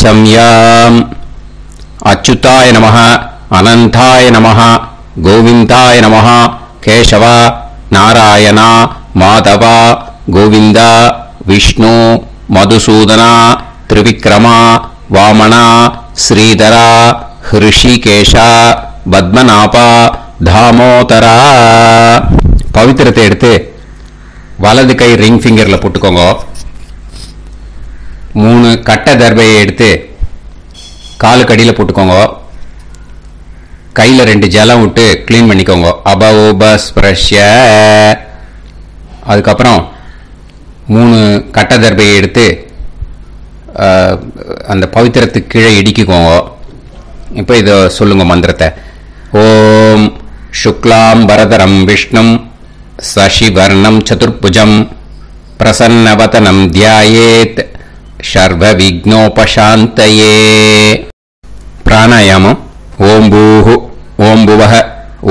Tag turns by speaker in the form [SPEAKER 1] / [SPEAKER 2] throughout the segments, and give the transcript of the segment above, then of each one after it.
[SPEAKER 1] आचम्याम् अच्युताय नमः अनंताय नमः गोविंदाय नमः केशव नारायण माधव गोविंद विष्णु मधुसूदन त्रिविक्रम वामन श्रीधर ऋषिकेश पद्मनाभ दामोदर पवित्रத்தை எடுத்து வலது கை ரிங் ஃபிங்கர்ல போட்டுக்கோங்க. 3 கட்ட தர்பையை எடுத்து காலுக்கு அடியில் போட்டுக்கோங்க. கையில் 2 ஜலம் விட்டு க்ளீன் பண்ணிக்கோங்க. அபோபஸ்பிரஷ்ய. அதுக்கப்புறம் 3 கட்ட தர்பையை எடுத்து அந்த பவித்திரத்துக்கு கீழே இடிக்கிக்கோங்க. இப்போ இதை சொல்லுங்க மந்திரத்தை. ஓம் சுக்லாம் வரதரம் விஷ்ணும் சசிவர்ணம் சதுர்புஜம் பிரசன்னவதனம் தியாயேத் சர்வ விக்னோபசாந்தயே. பிராணாயாமம். ஓம் பூஹு ஓம் புவஹ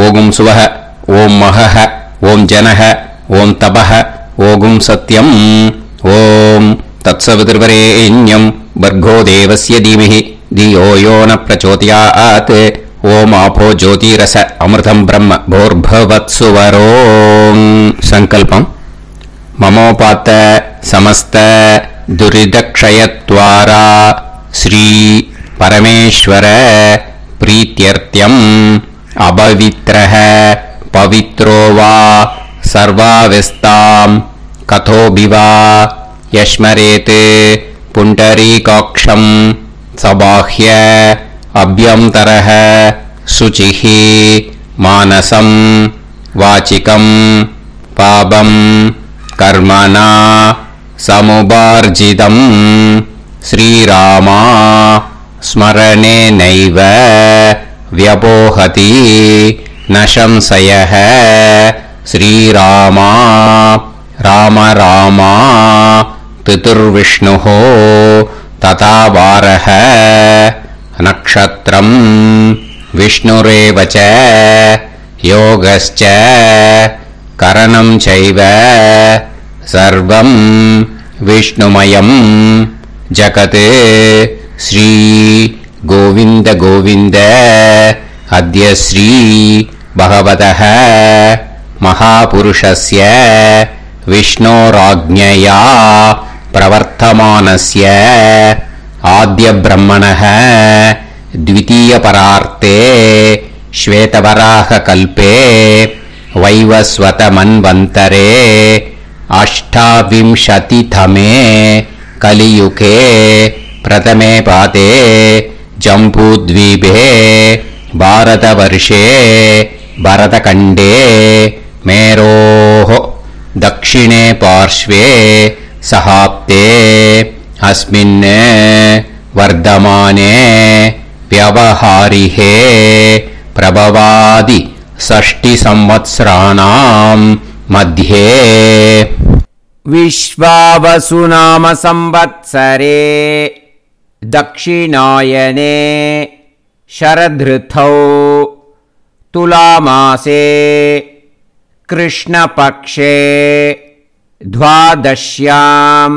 [SPEAKER 1] ஓகும் சுவஹ ஓம் மஹஹ ஓம் ஜனஹ ஓம் தபஹ ஓகும் சத்யம் ஓம் தத்சவிதுர்வரேண்யம் பர்கோ தேவஸ்ய தீமஹி தியோ யோ ந பிரச்சோதயாத் ஓம் ஆபோ ஜோதிரச அமிர்தம் பிரம்ம போர்பவத்சுவரோம். சங்கல்பம். மமோபாத்த சமஸ்த दुरिदक्षयत्वारा श्री परमेश्वर प्रीत्यर्थ्यम् अपवित्रः पवित्रो वा सर्वावस्थां कथोभिवा यस्मरेत् पुण्डरीकाक्षं सबाह्य अभ्यन्तरः शुचिः मानसं वाचिकं पापं कर्मणा समुपार्जितं श्रीरामा स्मरणेनैव व्यपोहति न संशयः. श्रीरामा राम रामा पितुर्विष्णुः तथा वारः नक्षत्रं विष्णुरेव च योगश्च करणं चैव सर्वं विष्णुमयं जगत्. श्री गोविंद गोविंद अद्य श्री भगवतः महापुरुषस्य विष्णोराज्ञया प्रवर्तमानस्य आद्यब्रह्मणः द्वितीयपरार्थे श्वेतवराहकल्पे वैवस्वतमन्वन्तरे अष्टाविंशतितमे कलियुगे प्रथमे पादे जम्बूद्वीपे भारतवर्षे भरतखण्डे मेरोः दक्षिणे पार्श्वे सहाब्दे अस्मिन् वर्धमाने व्यवहारिहे प्रभवादि 60 संवत्सराणां मध्ये
[SPEAKER 2] विश्वावसुनाम संवत्सरे दक्षिणायने शरदृतौ तुलामासे कृष्णपक्षे द्वादश्यां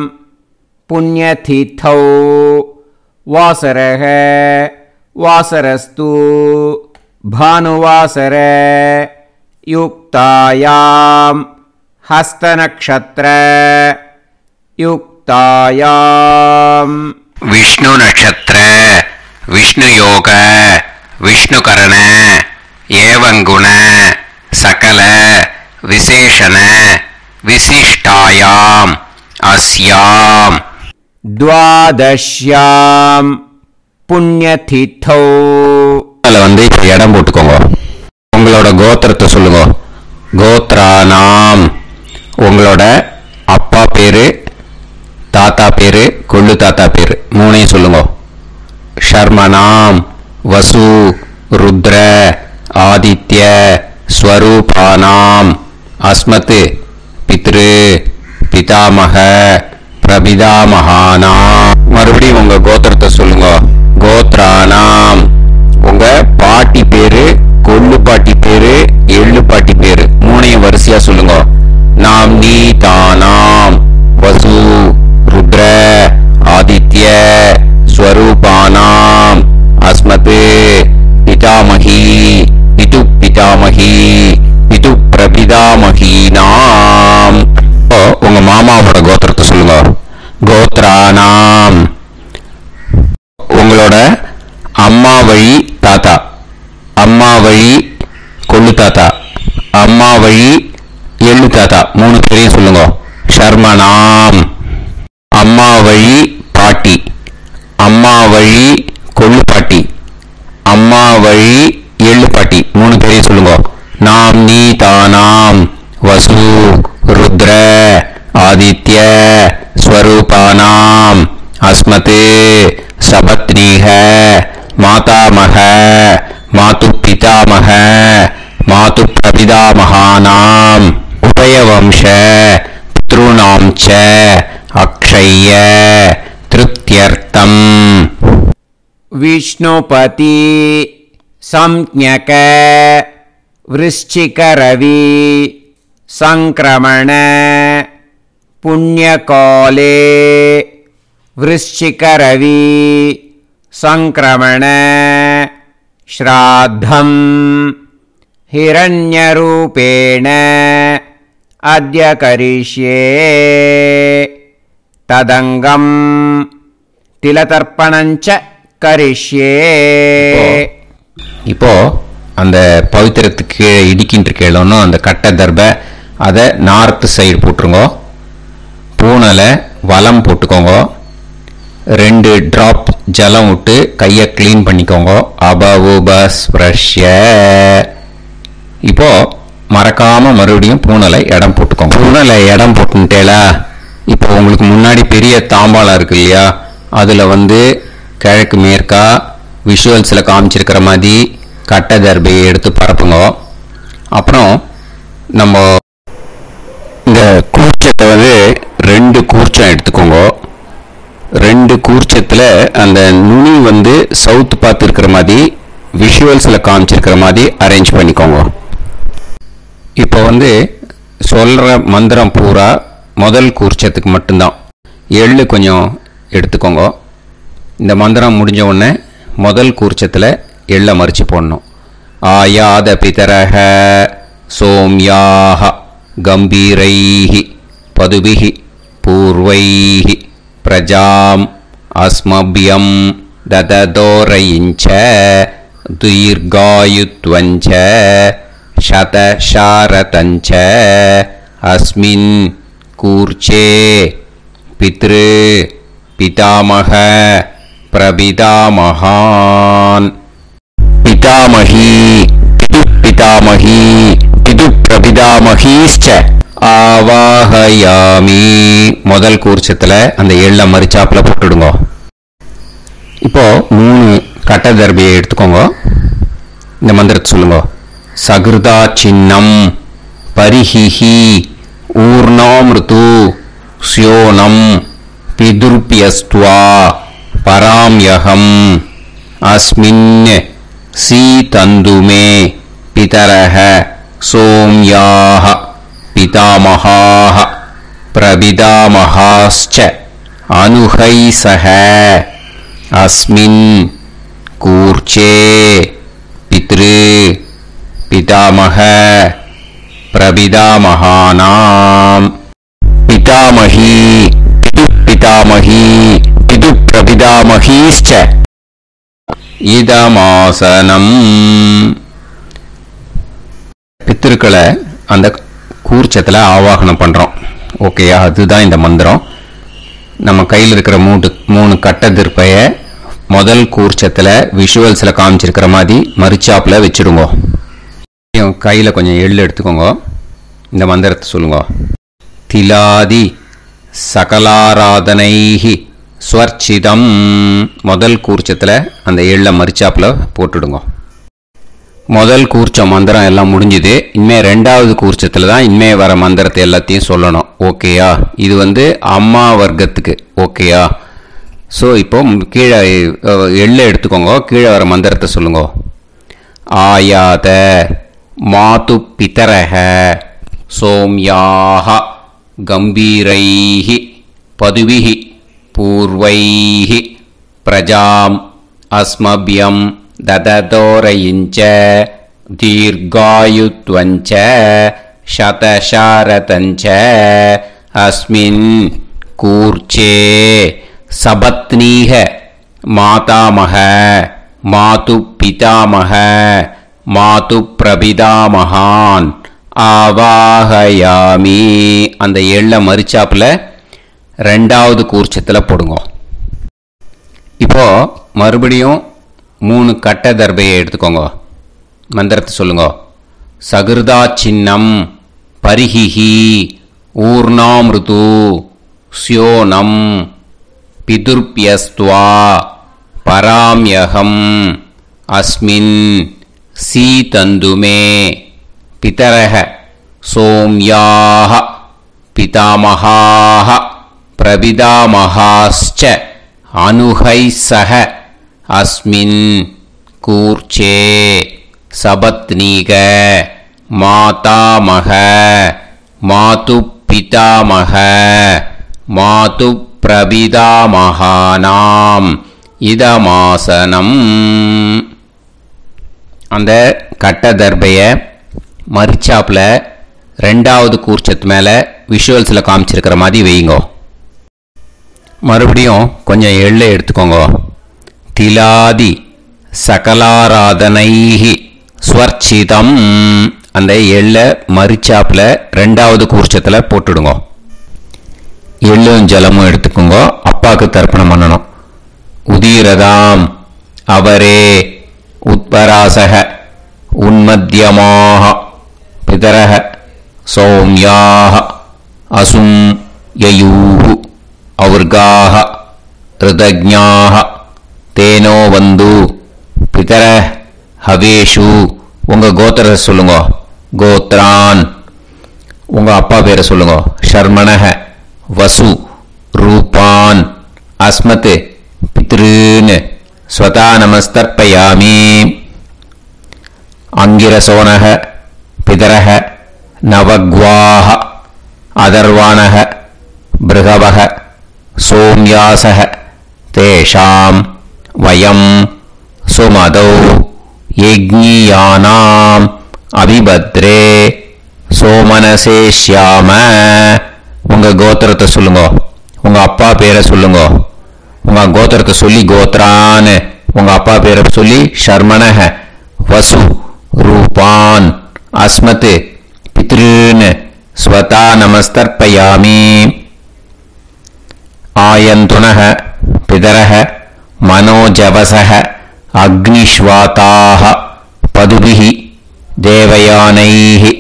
[SPEAKER 2] पुण्यतिथौ वासरः वासरस्तु भानुवासर युक्तायां हस्तनक्षत्र युक्तायां
[SPEAKER 1] विष्णु नक्षत्र विष्णु योग विष्णुकरण एवं गुण सकल विशेषण विशिष्टायां अस्यां
[SPEAKER 2] द्वादश्यां पुण्यतिथौ.
[SPEAKER 1] வந்து இடம் போட்டுக்கோங்க. உங்களோட கோத்திரத்தை சொல்லுங்க. கோத்ரானாம். உங்களோட அப்பா பேரு, தாத்தா பேரு, கொள்ளு தாத்தா பேரு மூணையும் சொல்லுங்க. ஷர்மனாம் வசு ருத்ர ஆதித்ய ஸ்வரூபானாம் அஸ்மத் பித்ரு பிதாமக பிரபிதாமகானாம். மறுபடியும் உங்க கோத்திரத்தை சொல்லுங்க. கோத்ரானாம். உங்க பாட்டி பேரு, கொள்ளு பாட்டி பேரு, எள்ளு பாட்டி பேரு மூணையும் வரிசையா சொல்லுங்க. நாம் நீ தானாம் வசு ருத்ர ஆதித்ய ஸ்வரூபா தானாம். உங்களோட அம்மா வழி தாத்தா, அம்மா வழி கொள்ளு தாத்தா, அம்மா வழி எள்ளு தாத்தா, 3 பேரையும் சொல்லுங்க. ஷர்மனாம். அம்மா வழி பாட்டி, அம்மா வழி கொள்ளு பாட்டி, அம்மா வழி எள்ளு பாட்டி, 3 பேரையும் சொல்லுங்க. நாம் நீ தானாம் வசு ருத்ர ஆதித்ய ஸ்வரூபானாம் அஸ்மத் சபத்னீஹ மாதாமக மாது பிதாமக மாது பிரபிதாமகானாம் உபயவம்ச பித்ருணாம் ச அக்ஷய்ய திருப்தியர்த்தம்.
[SPEAKER 2] विष्णुपति संज्ञक वृश्चिकरवि संक्रमण पुण्यकाले वृश्चिकरवि संक्रमण श्राद्धं हिरण्यरूपेण अद्य करिष्ये तदंगम तिलतर्पणञ्च करिष्ये.
[SPEAKER 1] இப்போ அந்த பவித்திரத்துக்கு கீழே இடிக்கின்ற கேளோன்னு அந்த கட்டை தர்பை அதை நார்த்து சைடு போட்டுருங்க. பூனலை வலம் போட்டுக்கோங்க. 2 டிராப் ஜலம் விட்டு கையை கிளீன் பண்ணிக்கோங்க. அபவுபஸ்ப்ரஷ்ய. இப்போ மறக்காம மறுபடியும் பூனலை இடம் போட்டுக்கோங்க. பூனலை இடம் போட்டுட்டேலா. இப்போ உங்களுக்கு முன்னாடி பெரிய தாம்பாளம் இருக்கு இல்லையா, அதில் கிழக்கு மேற்கா விஷுவல்ஸில் காமிச்சிருக்கிற மாதிரி கட்டை தர்பையை எடுத்து பரப்புங்க. அப்புறம் நம்ம இந்த கூர்ச்சத்தை 2 கூர்ச்சம் எடுத்துக்கோங்க. 2 கூர்ச்சத்தில் அந்த நுனி சவுத் பார்த்து இருக்கிற மாதிரி விஷுவல்ஸில் காமிச்சிருக்கிற மாதிரி அரேஞ்ச் பண்ணிக்கோங்க. இப்போ சொல்கிற மந்திரம் பூரா முதல் கூர்ச்சத்துக்கு மட்டும்தான். எள்ளு கொஞ்சம் எடுத்துக்கோங்க. இந்த மந்திரம் முடிஞ்ச உடனே முதல் கூர்ச்சத்தில் எள்ளை மறிச்சு போடணும். ஆயாத பிதரஹ சோம்யாக கம்பீரைஹி பதுபிஹி பூர்வைஹி பிரஜாம் அஸ்மபியம் தததோரயிஞ்ச தீர்காயுத்வஞ்ச சதசாரதஞ்ச அஸ்மின் கூர்ச்சே பித்ரு பிதாமக பிரபிதாமகான் பிதாமகி பிதாமகி பிது பிரபிதாமகீஷ்ச ஆவாஹயாமி. முதல் கூர்ச்சத்தில் அந்த எள்ளை மறிச்சாப்பில் போட்டுடுங்க. இப்போ 3 கட்டை தர்பையை எடுத்துக்கோங்க. இந்த மந்திரத்தை சொல்லுங்க. சகிருதா சின்னம் பரிஹிஹி ஊர்ணாமிருது ஸ்யோனம் பிதுர்பியஸ்துவா பராம்யகம் அஸ்மின் சீதந்துமே பிதரஹ சோம்யாஹ பிதாமஹாஹ பிரபிதாமஹாஸ்ச அனுஹைசஹ அஸ்மின் கூர்ச்சே பித்ரு பிதாமஹ பிரபிதாமகானாம் பிதாமஹி பிதாமஹி பிது பிரபிதாமகீஷ்ச இதமாசனம். பித்திருக்களை அந்த கூர்ச்சத்தில் ஆவாகனம் பண்ணுறோம். ஓகேயா? அதுதான் இந்த மந்திரம். நம்ம கையில் இருக்கிற 3 கட்டை திருப்பையை முதல் கூர்ச்சத்தில் விஷுவல்ஸில் காமிச்சிருக்கிற மாதிரி மறிச்சாப்பில் வச்சுடுங்க. கையில் கொஞ்சம் எள்ளு எடுத்துக்கோங்க. இந்த மந்திரத்தை சொல்லுங்க. திலாதி சகலாராதனைஹி ஸ்வர்ச்சிதம். முதல் கூர்ச்சத்தில் அந்த எள்ளை மறிச்சாப்பில் போட்டுடுங்க. முதல் கூர்ச்சம் மந்திரம் எல்லாம் முடிஞ்சுது. இனிமேல் 2வது கூர்ச்சத்தில் தான் இனிமேல் வர மந்திரத்தை எல்லாத்தையும் சொல்லணும். ஓகேயா? இது அம்மா வர்க்கத்துக்கு. ஓகேயா? ஸோ இப்போ கீழே எள்ளை எடுத்துக்கோங்க. கீழே வர மந்திரத்தை சொல்லுங்க. ஆயாத மாது பிதரஹ சோம்யாக கம்பீரைஹி பதுவிஹி பூர்வைஹி பிரஜாம் அஸ்மபியம் தததோரயிஞ்ச தீர்காயுத்வஞ்ச சதசாரதஞ்ச அஸ்மின் கூர்ச்சே சபத்னீக மாதாமக மாது பிதாமக மாது பிரபிதாமகான் ஆவாஹயாமி. அந்த எள்ள மரிச்சாப்புல ரெண்டாவது கூர்ச்சத்தில் போடுங்க. இப்போ மறுபடியும் 3 கட்ட தர்பையை எடுத்துக்கோங்க. மந்திரத்தை சொல்லுங்க. சகிருதா சின்னம் பரிஹிஹி ஊர்ணாமிருது ஸ்யோனம் பிதுர்பியஸ்துவா பராம்யகம் அஸ்மின் சீதந்துமே பிதரஹ சோம்யாஹ பிதாமஹாஹ பிரபிதாமஹாஸ்ச அனுஹைசஹ அஸ்மின் கூர்ச்சே சபத்னீக மாதாமக மாது பிதாமக மாது பிரபிதாமகானாம் இதமாசனம். அந்த கட்ட தர்பையை மரிச்சாப்பில் ரெண்டாவது கூர்ச்சத்து மேலே விஷுவல்ஸில் காமிச்சிருக்கிற மாதிரி வைங்கோ. மறுபடியும் கொஞ்சம் எள்ளை எடுத்துக்கோங்க. திலாதி சகலாராதனைஹி ஸ்வர்ச்சிதம். அந்த எள்ளை மரிச்சாப்பில் ரெண்டாவது கூர்ச்சத்தில் போட்டுடுங்க. எள்ளும் ஜலமும் எடுத்துக்கோங்க. அப்பாவுக்கு தர்ப்பணம் பண்ணணும். உதீரதாம் அவரே உத்பராசக உன்மத்யமாக பிதரக சௌம்யாக அசும் யயூஹு அவுர்காக ருதஜ்ஞாக தேனோ வந்து பிதர ஹவேஷு. உங்கள் கோத்திரத்தை சொல்லுங்க. கோத்ரான். உங்கள் அப்பா பேரை சொல்லுங்க. ஷர்மணக வசு ரூபான் அஸ்மத் பித்ருன் ஸ்வதா நமஸ்தர்ப்பயாமி. அங்கிரசோனக பிதரக நவக்வாஹ அதர்வாணக பிருகவக சோம்யாசக தேஷாம் வயம் சுமதோ யஜ்ஞியானாம் அபிபத்ரே சோமனசேஷ்யாம. உங்கள் கோத்திரத்தை சொல்லுங்க. உங்கள் அப்பா பேரை சொல்லுங்க. உங்கள் கோத்திரத்தை சொல்லி கோத்ரான்னு உங்கள் அப்பா பேரை சொல்லி ஷர்மணக வசு ரூபான் அஸ்மத் பித்ருன் ஸ்வதா நமஸ்தர்ப்பயாமி. ஆயந்துனக பிதரக மனோஜவசக அக்னிஷ்வாதாக பதுபிஹி தேவயானைஹி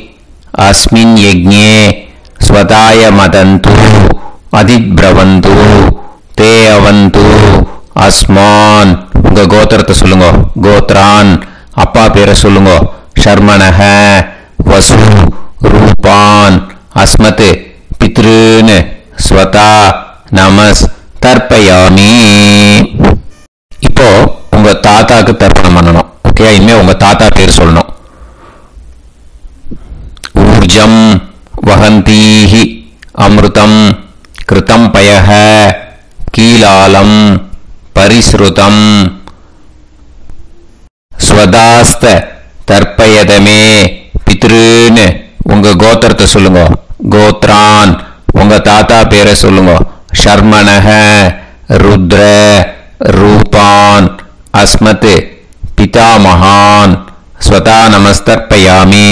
[SPEAKER 1] அஸ்மின் யஜ்ஞே ஸ்வதாய மதந்து அதிப்ரவந்து தே அவது அஸ்மான். உங்கள் கோத்திரத்தை சொல்லுங்க. கோத்ரான். அப்பா பேரை சொல்லுங்க. ஷர்மணக வசு ரூபான் அஸ்மத் பித்ருன் ஸ்வதா நமஸ் தர்ப்பயாமி. இப்போ உங்க தாத்தாக்கு தர்ப்பணம் பண்ணணும். ஓகே, இனிமே உங்க தாத்தா பேர் சொல்லணும். ஊர்ஜம் வஹந்தீஹி அமிர்தம் கிருதம் பயஹ கீலாலம் பரிஸ்ருதம் ஸ்வதாஸ்த தர்ப்பயதமே பித்ருன்னு உங்க கோத்திரத்தை சொல்லுங்க. கோத்ரான். உங்க தாத்தா பேரை சொல்லுங்க. ஷர்மணக ருத்ர ரூபான் அஸ்மத் பிதாமகான் ஸ்வதா நமஸ்தர்ப்பயாமி.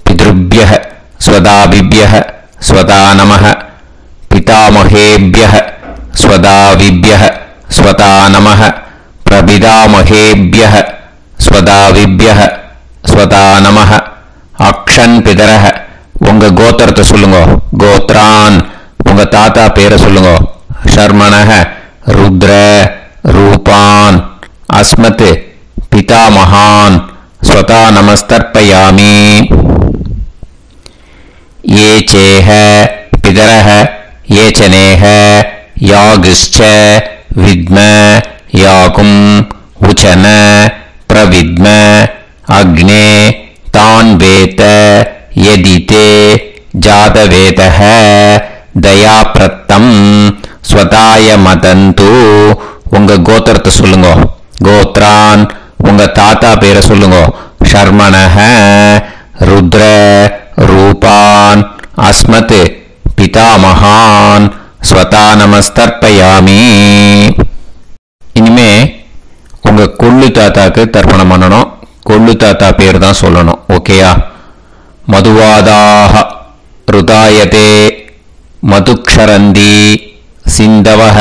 [SPEAKER 1] பித்ருப்யஹ ஸ்வதாபிப்யஹ ஸ்வதா நமஹ பிதாமகேப்யஹ ஸ்வதாவிப்யஹ ஸ்வதா நமஹ பிரபிதாமகேப்யஹ ஸ்வதாவிப்யஹ ஸ்வதா நமஹ. அக்ஷன் பிதரஹ. உங்க கோத்திரத்தை சொல்லுங்க. கோத்ரான். உங்க தாத்தா பேரை சொல்லுங்க. ஷர்மணக ருத்ர ரூபான் அஸ்மத் பிதாமகான் ஸ்வதா நமஸ்தர்ப்பயாமி. ये चेह पितरः ये चनेह यागश्च विद्म याकुं उचन प्रविद्म अग्ने तान् वेत यदिते जातवेतः दयाप्रत्तम् स्वताय मदन्तु. உங்க கோத்திரத்தை சொல்லுங்க. கோத்ரான். உங்க தாத்தா பேரை சொல்லுங்க. ஷர்மணஹ ருத்ர ரூபான் அஸ்மத் பிதாமகான் ஸ்வதா நமஸ்தர்ப்பயாமி. இனிமே உங்க கொள்ளு தாத்தாக்கு தர்ப்பணம் பண்ணணும். கொள்ளு தாத்தா பேர் தான் சொல்லணும். ஓகேயா? மதுவாதாக ருதாயதே மதுக்ஷரந்தி சிந்தவஹ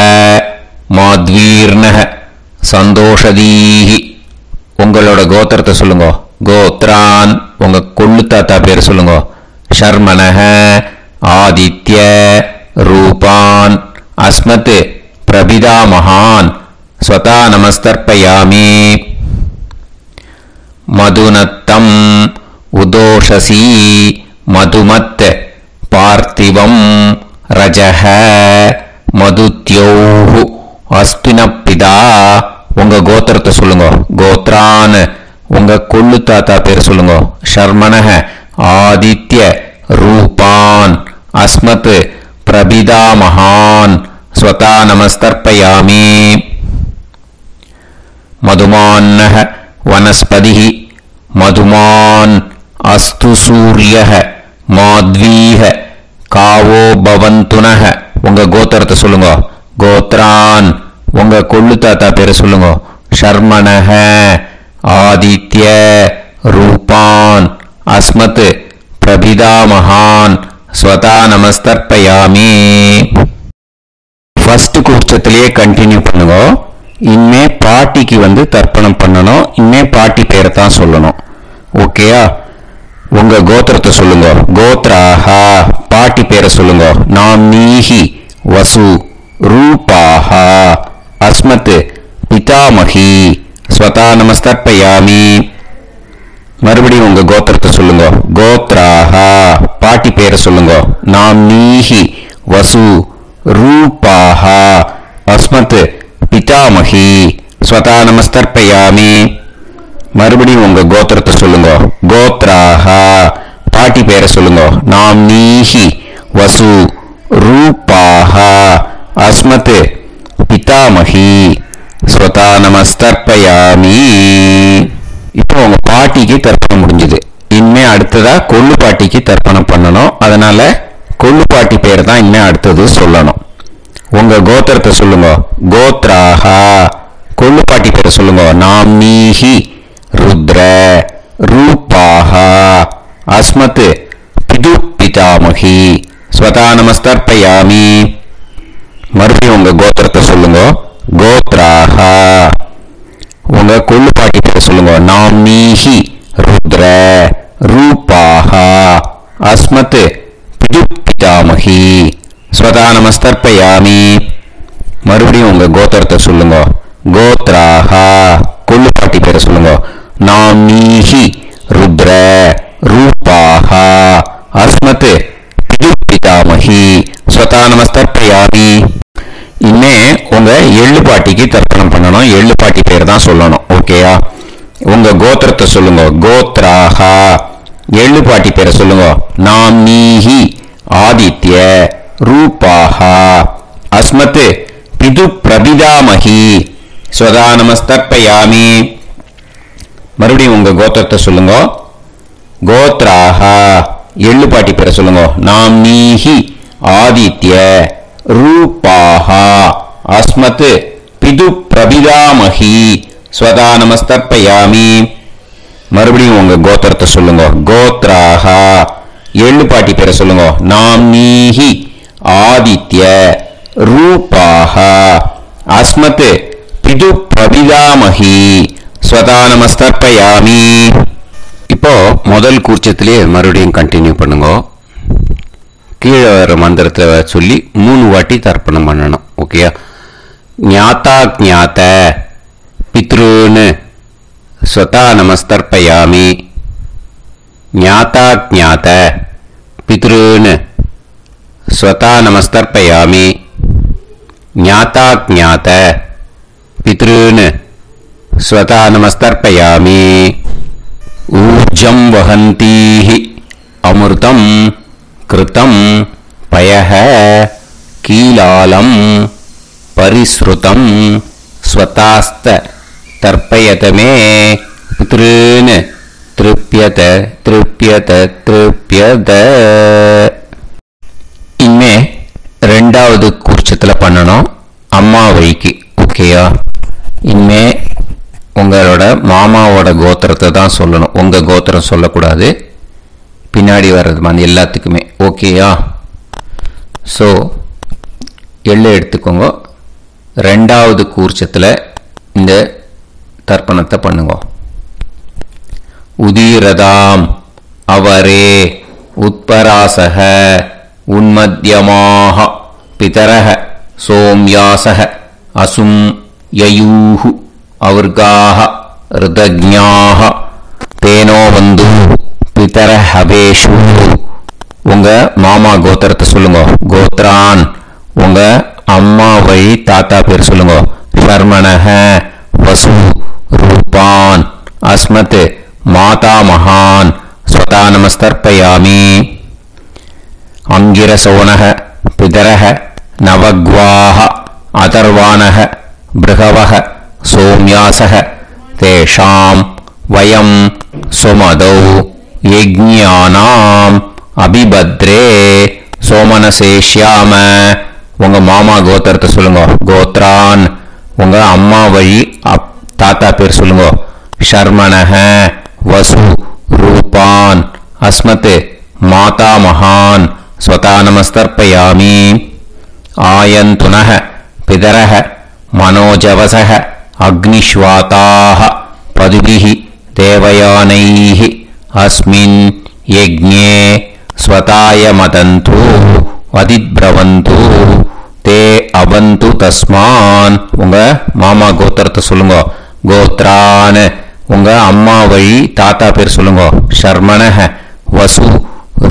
[SPEAKER 1] மாத்வீர்ணஹ சந்தோஷதீஹி. உங்களோட கோத்திரத்தை சொல்லுங்க. கோத்ரான் உங்க கொள்ளு தாத்தா பேர் சொல்லுங்க. ஷர்மணஹ ஆதித்ய ரூபான் அஸ்மத் பிரபிதாமஹான் ஸ்வதா நமஸ்தர்ப்பயாமி. மதுநத்தம் உதோஷசி மதுமத் பார்த்திவம் ரஜஹ மதுத்யோஹு அஸ்தினப்பிதா. உங்க கோத்திரத்தை சொல்லுங்க. கோத்ரான் உங்க கொள்ளு தாத்தா பேர் சொல்லுங்க. ஷர்மணஹ ஆதித்ய ரூபான் அஸ்மத் பிரபிதாமஹான் ஸ்வதா நமஸ்தர்ப்பயாமி. மதுமான்னஹ வனஸ்பதிஹ மதுமான் அஸ்து சூரியஹ மாத்வீஹ காவோ பவந்துனஹ. உங்க கோத்திரத்தை சொல்லுங்க. கோத்ரான் உங்க கொள்ளு தாத்தா பேர் சொல்லுங்க. ஷர்மணஹ ஆதித்ய ரூபான் அஸ்மத் பிரபிதாமஹான் ஸ்வதா நமஸ்தர்ப்பயாமி. ஃபர்ஸ்ட் கூச்சத்திலேயே கண்டினியூ பண்ணுங்க. இனிமே பாட்டிக்கு தர்ப்பணம் பண்ணணும். இனிமே பாட்டி பேரை தான் சொல்லணும். ஓகேயா? உங்க கோத்திரத்தை சொல்லுங்க. கோத்ராஹா பாட்டி பேரை சொல்லுங்க. நாம்னீஹி வசு ரூபாஹா அஸ்மத் பிதாமஹி ஸ்வதா நமஸ்தர்ப்பயாமி. மறுபடியும் உங்க கோத்திரத்தை சொல்லுங்க. கோத்ராஹா பாட்டி பேரை சொல்லுங்க. நாம்னீஹி வசு ரூபாஹா அஸ்மத் பிதாமஹி ஸ்வதா நமஸ்தர்ப்பயாமி. மறுபடியும் உங்க கோத்திரத்தை சொல்லுங்க. கோத்ராஹா பாட்டி பேரை சொல்லுங்க. நாம்னீஹி வசு ரூபாஹா அஸ்மத் பிதாமஹி ஸ்வதா நமஸ்தர்ப்பயாமி. இப்போ உங்க பாட்டிக்கு தர்ப்பணம் முடிஞ்சது. இனிமே அடுத்ததா கொள்ளு பாட்டிக்கு தர்ப்பணம் பண்ணணும். அதனால கொள்ளு பாட்டி பேர் தான் இனிமே அடுத்தது சொல்லணும். உங்க கோத்திரத்தை சொல்லுங்க. கோத்ராஹா கொள்ளு பாட்டி பேரை சொல்லுங்க. நாம்னீஹி ருத்ர ரூபாஹா அஸ்மத் பிது பிதாமஹி ஸ்வதா நமஸ்தர்ப்பயாமி. மறுபடியும் உங்க கோத்திரத்தை சொல்லுங்க. கோத்ராஹா உங்க கொள்ளு பாட்டி பேரை சொல்லுங்க. நாம்னீஹி ருத்ர ரூபாஹா அஸ்மத் பிது பிதாமஹி ஸ்வதா நமஸ்தர்ப்பயாமி. மறுபடியும் உங்க கோத்திரத்தை சொல்லுங்க. கோத்ராஹா கொள்ளு பாட்டி பேரை சொல்லுங்க. நாம்னீஹி ருத்ர ரூபாஹா அஸ்மத் பிது பிதாமஹி ஸ்வதா நமஸ்தர்ப்பயாமி. இனிமே உங்க எள்ளு பாட்டிக்கு தர்ப்பணம் பண்ணணும். எள்ளு பாட்டி பேர் தான் சொல்லணும். ஓகேயா? உங்க கோத்திரத்தை சொல்லுங்க. கோத்ராஹா எள்ளு பாட்டி பேரை சொல்லுங்க. நாம்னீஹி ஆதித்ய ரூபாஹா அஸ்மத் பிது பிரபிதாமஹி ஸ்வதா நமஸ்தர்ப்பயாமி. மறுபடியும் உங்க கோத்திரத்தை சொல்லுங்க. கோத்ராஹா எள்ளு பாட்டி பேரை சொல்லுங்க. நாம்னீஹி ஆதித்ய ரூபாஹா அஸ்மத் பிது பிரபிதாமஹி ஸ்வதா நமஸ்தர்ப்பயாமி. மறுபடியும் உங்க கோத்திரத்தை சொல்லுங்க. கோத்ராஹா எள்ளு பாட்டி பேரை சொல்லுங்க. நாம்னீஹி ஆதித்ய ரூபாஹா அஸ்மத் பிது பிரபிதாமஹி ஸ்வதா நமஸ்தர்ப்பயாமி. இப்போ முதல் கூச்சத்திலே மறுபடியும் கண்டினியூ பண்ணுங்க. கீழே வர மந்திரத்தை சொல்லி 3 வாட்டி தர்ப்பணம் பண்ணணும். ஓகேயா? ஞாதா ஞாத பித்ருன்னு ஸ்வதா நமஸ்தர்ப்பயாமி. ஞாதா ஞாத பித்ருன்னு ஸ்வதா நமஸ்தர்ப்பயாமி. ஞாதா ஞாத பித்ருன்னு ஸ்வதா நமஸ்தர்ப்பயாமி. ஊர்ஜம் வஹந்தீஹி அமிர்தம் கிருதம் பயஹ கீலாலம் பரிஸ்ருதம் ஸ்வதாஸ்த தர்ப்பயதமே பித்ருன்னு திருப்யத திருப்யத திருப்யத. இனிமே ரெண்டாவது கூர்ச்சத்தில் பண்ணணும், அம்மா வழிக்கு. ஓகேயா? இனிமே உங்களோட மாமாவோட கோத்திரத்தை தான் சொல்லணும், உங்கள் கோத்திரம் சொல்லக்கூடாது, பின்னாடி வர்றது மாதிரி எல்லாத்துக்குமே. ஓகேயா? ஸோ எள்ளு எடுத்துக்கோங்க. ரெண்டாவது கூர்ச்சத்தில் இந்த தர்ப்பணத்தை பண்ணுங்க. உதீரதாம் அவரே உத்பராசக உன்மத்யமாக பிதரக சோம்யாசக அசும் யயூஹு அவர்காக ருதஜ்ஞாக தேனோ வந்து பிதர ஹபேஷு. உங்க மாமா கோத்திரத்தை சொல்லுங்க. கோத்ரான் உங்க அம்மா வழி தாத்தா பேர் சொல்லுங்க. ஷர்மணஹ வசு ரூபான் அஸ்மத் மாதா மகான் ஸ்வதா நமஸ்தர்ப்பயாமி. அங்கிரசோனஹ பிதரஹ நவக்வாஹ அதர்வாணஹ பிருகவஹ சோம்யாசஹ தேஷாம் வயம் சுமதௌ யஜ்ஞானாம் அபிபத்ரே சோமனசேஷ்யாம. உங்க மாமா கோத்திரத்தை சொல்லுங்க. கோத்ரான் உங்க அம்மா வழி தாத்தா பேர் சொல்லுங்க. ஷர்மணஹ வசு ரூபான் அஸ்மத் மாதா மகான் ஸ்வதா நமஸ்தர்ப்பயாமி. ஆயந்துனஹ பிதரஹ மனோஜவசஹ அக்னிஷ்வாதாஹ பதுபிஹி தேவயானைஹ அஸ்மின் யஜ்ஞே ஸ்வதாய மதந்து வதிப்ரவந்து தே அவந்து தஸ்மான். உங்க மாமா கோத்திரத்தை சொல்லுங்க. கோத்ரான் உங்க அம்மா வழி தாத்தா பேர் சொல்லுங்க. ஷர்மணஹ வசு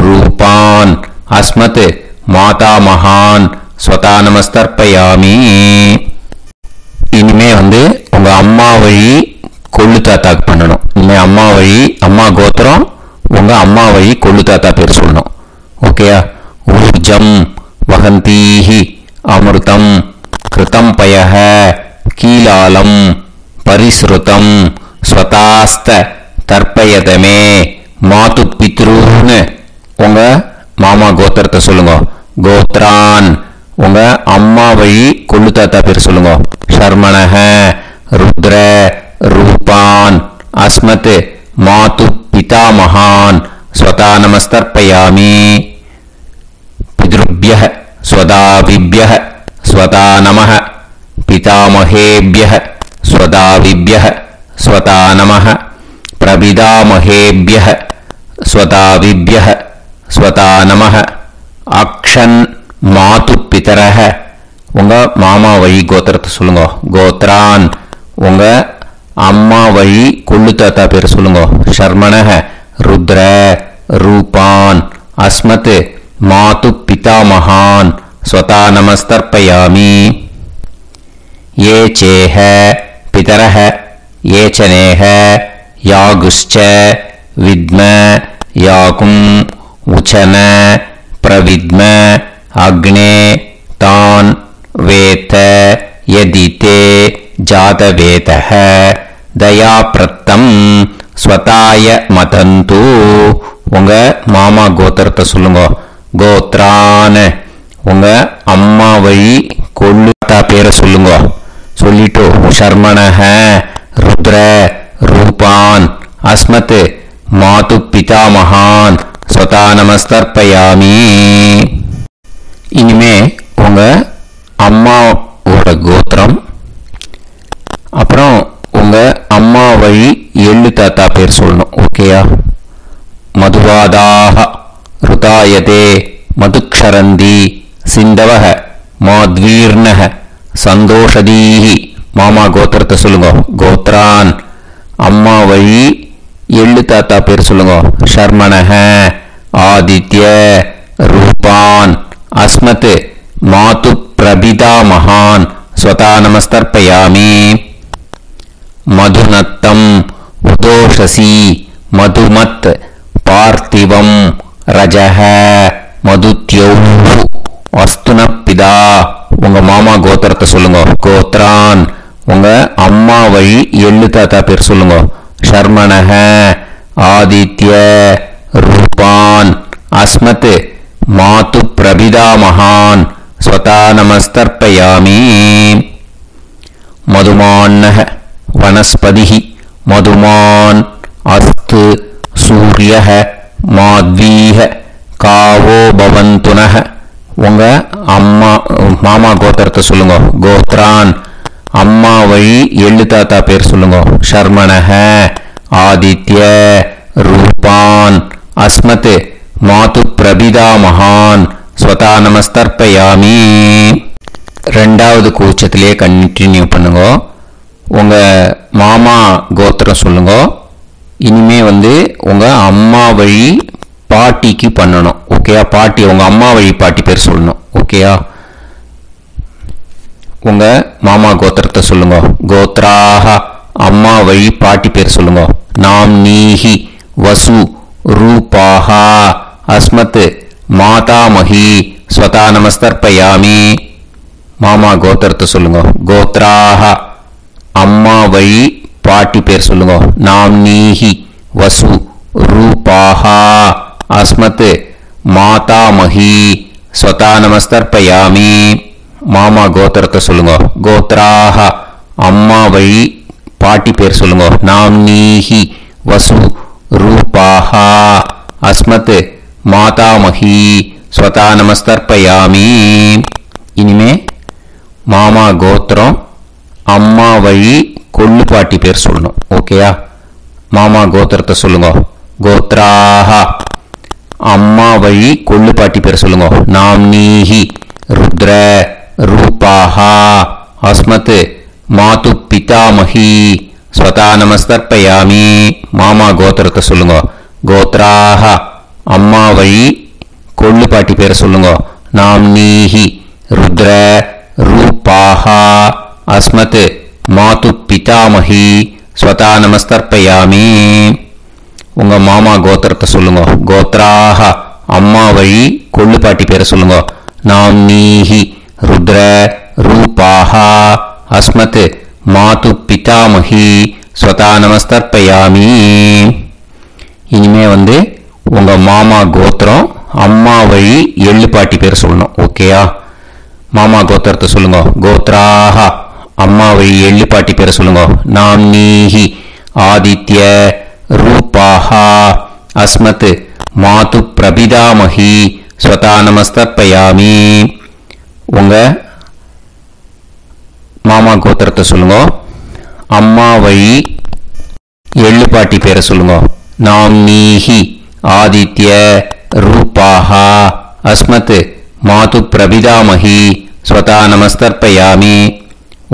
[SPEAKER 1] ரூபான் அஸ்மத் மாதா மகான் ஸ்வதா நமஸ்தர்ப்பயாமி. இனிமே உங்க அம்மா வழி கொள்ளு தாத்தாக்கு பண்ணணும். இனிமே அம்மா வழி அம்மா கோத்திரம் உங்க அம்மா வழி கொள்ளு தாத்தா பேர் சொல்லணும். ஓகேயா? ஊர்ஜம் வகந்தீஹி அமிர்தம் கிருதம் பயஹ கீலாலம் பரிஸ்ருதம் ஸ்வதாஸ்த தர்ப்பயதமே மாது பித்ருன்னு. உங்க மாமா கோத்திரத்தை சொல்லுங்க. கோத்ரான் உங்க அம்மா வழி கொள்ளு தாத்தா பேர் சொல்லுங்க. ஷர்மணஹ ருத்ர ரூபான் அஸ்மத் மாது பிதா மகான் ஸ்வதா நமஸ்தர்ப்பயாமி. பித்ருப்யஹ ஸ்வதாவிப்யஹ ஸ்வதா நமஹ பிதாமஹேப்யஹ ஸ்வதாவிப்யஹ ஸ்வதா நமஹ பிரபிதாமஹேப்யஹ ஸ்வதாவிப்யஹ ஸ்வதா நமஹ. அக்ஷன் மாது பிதரஹ உங்க மாமா வழி கோத்திரத்தை சொல்லுங்க. கோத்ரான் உங்க அம்மா வழி கொள்ளு தாத்தா பேர் சொல்லுங்க. ஷர்மணஹ ருத்ர ரூபான் அஸ்மத் மாது பிதா மகான் ஸ்வதா நமஸ்தர்ப்பயாமி. ये चेह पितरः ये चनेह यागुश्च विद्म याकुम् उचन प्रविद्म अग्ने तान् वेत यदिते जातवेतः दयाप्रत्तम् स्वताय मदन्तु. உங்க மாமா கோத்திரத்தை சொல்லுங்க. கோத்ரான் உங்க அம்மா வழி கொள்ளு தாத்தா பேரை சொல்லுங்க. சொல்லிட்டு ஷர்மணஹ ருத்ர ரூபான் அஸ்மத் மாது பிதா மகான் ஸ்வதா நமஸ்தர்ப்பயாமி. இனிமே உங்க அம்மாவோட கோத்திரம், அப்புறம் உங்க அம்மா வழி எள்ளு தாத்தா பேர் சொல்லணும். ஓகேயா? மதுவாதாக ருதாயதே மதுக்ஷரந்தி சிந்தவஹ மாத்வீர்ணஹ சந்தோஷதீஹி. மாமா கோத்திரத்தை சொல்லுங்க. கோத்ரான் அம்மா வழி எள்ளு தாத்தா பேர் சொல்லுங்க. ஷர்மணஹ ஆதித்ய ரூபான் அஸ்மத் மாது பிரபிதா மகான் ஸ்வதா நமஸ்தர்ப்பயாமி. மதுநத்தம் உதோஷசி மதுமத் பார்த்திவம் ரஜஹ மதுத்யௌ அஸ்துனப்பிதா. உங்க மாமா கோத்திரத்தை சொல்லுங்க. கோத்ரான் உங்க அம்மா வழி எள்ளு தாத்தா பேர் சொல்லுங்க. ஷர்மணஹ ஆதித்ய ரூபான் அஸ்மத் மாது பிரபிதா மகான் स्वता नमस्तर्पयामि मधुमान्नः वनस्पतिः मधुमान् अस्तु सूर्यः माध्वीः कावो भवन्तुनः உங்க அம்மா மாமா கோத்திரத்தை சொல்லுங்க. கோத்ரான் அம்மா வழி எள்ளு தாத்தா பேர் சொல்லுங்க. ஷர்மணஹ ஆதித்ய ரூபான் அஸ்மத் மாது பிரபிதா மகான் ஸ்வதா நமஸ்தர்ப்பயாமி. ரெண்டாவது கூச்சத்திலே கண்டினியூ பண்ணுங்க. உங்க மாமா கோத்திரம் சொல்லுங்க. இனிமே உங்க அம்மா வழி பாட்டிக்கு பண்ணணும். ஓகேயா? பாட்டி உங்க அம்மா வழி பாட்டி பேர் சொல்லணும். ஓகேயா? உங்க மாமா கோத்திரத்தை சொல்லுங்க. கோத்ராஹ அம்மா வழி பாட்டி பேர் சொல்லுங்க. நாம் நீஹி வசு ரூபாஹா அஸ்மத் மாதாமஹி ஸ்வதா நமஸ்தர்ப்பயாமி. மாமா கோத்திரத்தை சொல்லுங்க. கோத்ராஹ அம்மா வழி பாட்டி பேர் சொல்லுங்க. நாம் நீஹி வசு ரூபாஹா அஸ்மத் மாதாமஹி ஸ்வதா நமஸ்தர்ப்பயாமி. மாமா கோத்திரத்தை சொல்லுங்க. கோத்ராஹ அம்மா வழி பாட்டி பேர் சொல்லுங்க. நாம் நீஹி வசு ரூபாஹா அஸ்மத் மாதாமஹி ஸ்வதா நமஸ்தர்ப்பயாமி. இனிமே மாமா கோத்திரம் அம்மா வழி கொள்ளு பாட்டி பேர் சொல்லணும். ஓகேயா? மாமா கோத்திரத்தை சொல்லுங்க. கோத்ராஹ அம்மா வழி கொள்ளு பாட்டி பேர் சொல்லுங்க. நாம் நீஹி ருத்ர ரூபாஹா அஸ்மத் மாது பிதாமஹி ஸ்வதா நமஸ்தர்ப்பயாமி. மாமா கோத்திரத்தை சொல்லுங்க. கோத்ராஹ அம்மா வழி கொள்ளு பாட்டி பேர் சொல்லுங்க. நாம் நீஹி ருத்ர ரூபாஹா அஸ்மத் மாது பிதாமஹி ஸ்வதா நமஸ்தர்ப்பயாமி. உங்க மாமா கோத்திரத்தை சொல்லுங்க. கோத்ராஹ அம்மா வழி கொள்ளு பாட்டி பேரை சொல்லுங்க. நாம் நீஹி ருத்ர ரூபாஹா அஸ்மத் மாது பிதாமஹி ஸ்வதா நமஸ்தர்ப்பயாமி. இனிமே உங்க மாமா கோத்திரம் அம்மா வழி எள்ளு பாட்டி பேர் சொல்லணும். ஓகேயா? மாமா கோத்திரத்தை சொல்லுங்க. கோத்ராஹ அம்மா வழி எள்ளு பாட்டி பேரை சொல்லுங்க. நாம் நீஹி ஆதித்ய ரூபாஹா அஸ்மத் மாது பிரபிதாமஹி ஸ்வதா நமஸ்தர்ப்பயாமி. உங்க மாமா கோத்திரத்தை சொல்லுங்க. அம்மா வழி எள்ளு பாட்டி பேரை சொல்லுங்க. நாம் நீஹி ஆதித்ய ரூபாஹா அஸ்மத் மாது பிரபிதாமஹி ஸ்வதா நமஸ்தர்ப்பயாமி.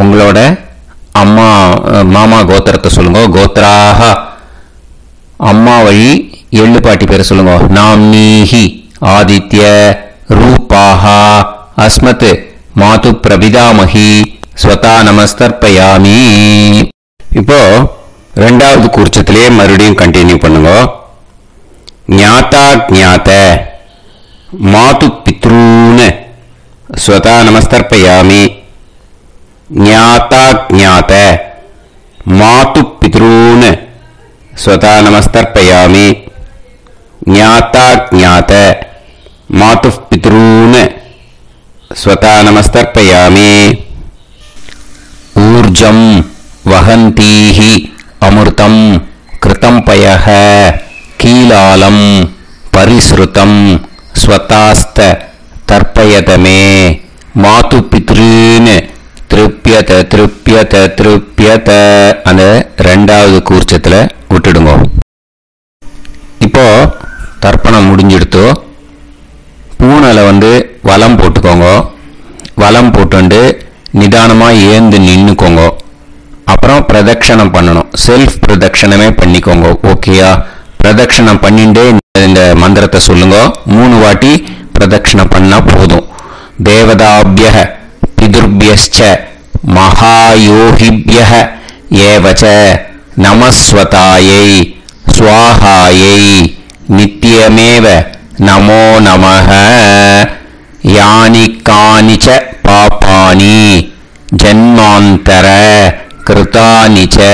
[SPEAKER 1] உங்களோட அம்மா மாமா கோத்திரத்தை சொல்லுங்க. கோத்ராஹ அம்மா வழி எள்ளு பாட்டி பேரை சொல்லுங்க. நாம் நீஹி ஆதித்ய ரூபாஹா அஸ்மத் மாது பிரபிதாமஹி ஸ்வதா நமஸ்தர்ப்பயாமி. இப்போ ரெண்டாவது கூர்ச்சத்திலே மறுபடியும் கண்டினியூ பண்ணுங்க. ஞாதா ஞாத மாது பித்ரூன் ஸ்வதா நமஸ்தர்ப்பயாமி. ஞாதா ஞாத மாது பித்ரூன் ஸ்வதா நமஸ்தர்ப்பயாமி. ஞாதா ஞாத மாது பித்ரூன் ஸ்வதா நமஸ்தர்ப்பயாமி. ஊர்ஜம் வஹந்தீஹி அமிர்தம் கிருதம் பயஹ கீலாலம் பரிஸ்ருதம் ஸ்வதாஸ்த தர்ப்பயதமே மாது பித்ரீன் திருப்பியத திருப்பியத திருப்பியத. அந்த ரெண்டாவது கூர்ச்சத்தில் விட்டுடுங்க. இப்போ தர்ப்பணம் முடிஞ்சிடுத்து. பூனையில் வலம் போட்டுக்கோங்க. வலம் போட்டு நிதானமாக ஏந்து நின்றுக்கோங்க. அப்புறம் பிரதட்சணம் பண்ணணும். செல்ஃப் பிரதட்சணமே பண்ணிக்கோங்க. ஓகேயா? பிரதட்சணம் பண்ணிட்டு இந்த மந்திரத்தை சொல்லுங்க. 3 வாட்டி பிரதட்சணம் பண்ணா போதும். தேவதாபியஹ பிதுர்பியஸ்ச மகாயோகிபியஹ ஏவச நமஸ்வதாயை ஸ்வாஹாயை நித்யமேவ நமோ நமஹ. யானி கானிச்ச பாபானி ஜன்மாந்தர கிருதானி ச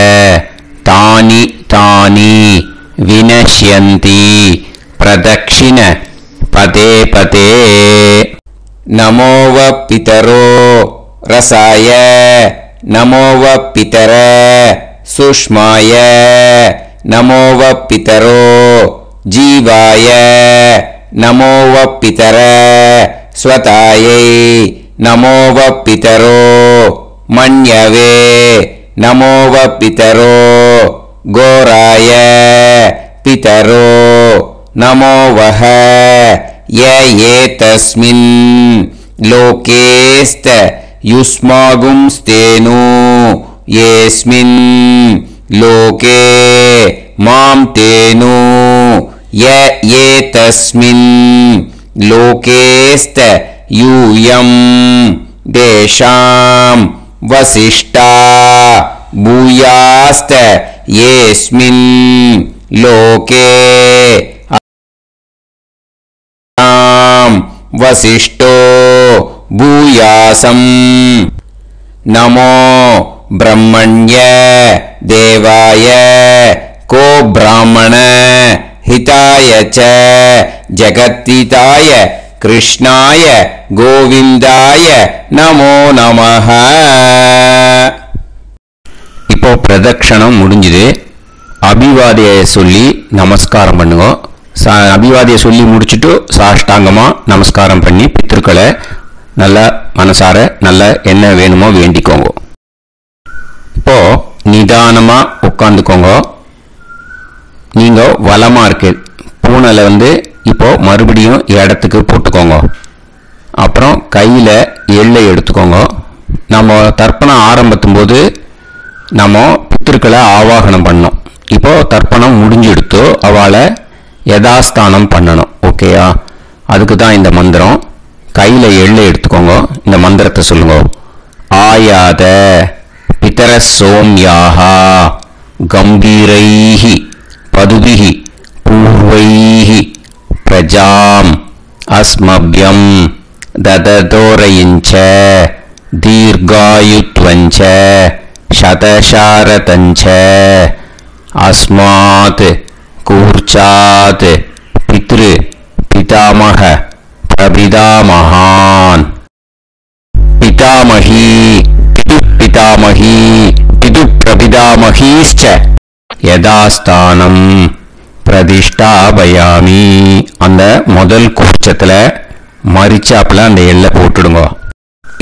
[SPEAKER 1] தானி தானி வினஷ்யந்தி பிரதக்ஷிண பதே பதே. நமோ பிதரோ ரசாய நமோ பிதர சுஷ்மாய நமோ பிதரோ ஜீவாய நமோ பிதர ஸ்வதாயை நமோ பிதரோ மன்யவே நமோ பிதரோ கோராய பிதரோ நமோ வஹ ஏதஸ்மின் லோகேஸ்த யுஸ்மாகும்ஸ்தேனு ஏஸ்மின் லோகே மாம் தேனு ஏதஸ்மின் லோகேஸ்த யூயம் தேஷாம் வசிஷ்டா பூயாஸ்த ஏஸ்மின் லோகே வசிஷ்டோ பூயாசம் நமோ பிரம்மண்ய தேவாய கோ பிராமண ஹிதாய ச ஜகத்திதாய கிருஷ்ணாய கோவிந்தாய நமோ நமஹ. இப்போ பிரதட்சணம் முடிஞ்சுது. அபிவாதியை சொல்லி நமஸ்காரம் பண்ணுங்க. அபிவாதியை சொல்லி முடிச்சுட்டு சாஷ்டாங்கமாக நமஸ்காரம் பண்ணி பித்ருக்களை நல்லா மனசார நல்லா என்ன வேணுமோ வேண்டிக்கோங்க. இப்போ நிதானமாக உட்காந்துக்கோங்க. நீங்கள் வலமாக இருக்கு பூனையில் இப்போ மறுபடியும் இடத்துக்கு போட்டுக்கோங்க. அப்புறம் கையில் எள்ளை எடுத்துக்கோங்க. நம்ம தர்ப்பணம் ஆரம்பிக்கும் போது நம்ம பித்ருக்களை ஆவாகனம் பண்ணோம். இப்போ தர்ப்பணம் முடிஞ்செடுத்து அவளை யதாஸ்தானம் பண்ணணும். ஓகேயா? அதுக்கு தான் இந்த மந்திரம். கையில் எள்ளை எடுத்துக்கோங்க. இந்த மந்திரத்தை சொல்லுங்க. ஆயாத பிதர சோம்யாஹா கம்பீரைஹி பதுபிஹி பூர்வைஹி பிரஜாம் அஸ்மப்யம் தததோரயிஞ்ச தீர்காயுத்வஞ்ச சதசாரதஞ்ச அஸ்மாத் கூர்ச்சாத் பித்ரு பிதாமக பிரபிதாமகான் பிதாமகி பிதாமகி பிது பிரபிதாமகீஸ்ச யதாஸ்தானம் பிரதிஷ்டாபயாமி. அந்த முதல் கூர்ச்சத்தில் மரிச்சாப்புல அந்த எல்லை போட்டுடுங்க.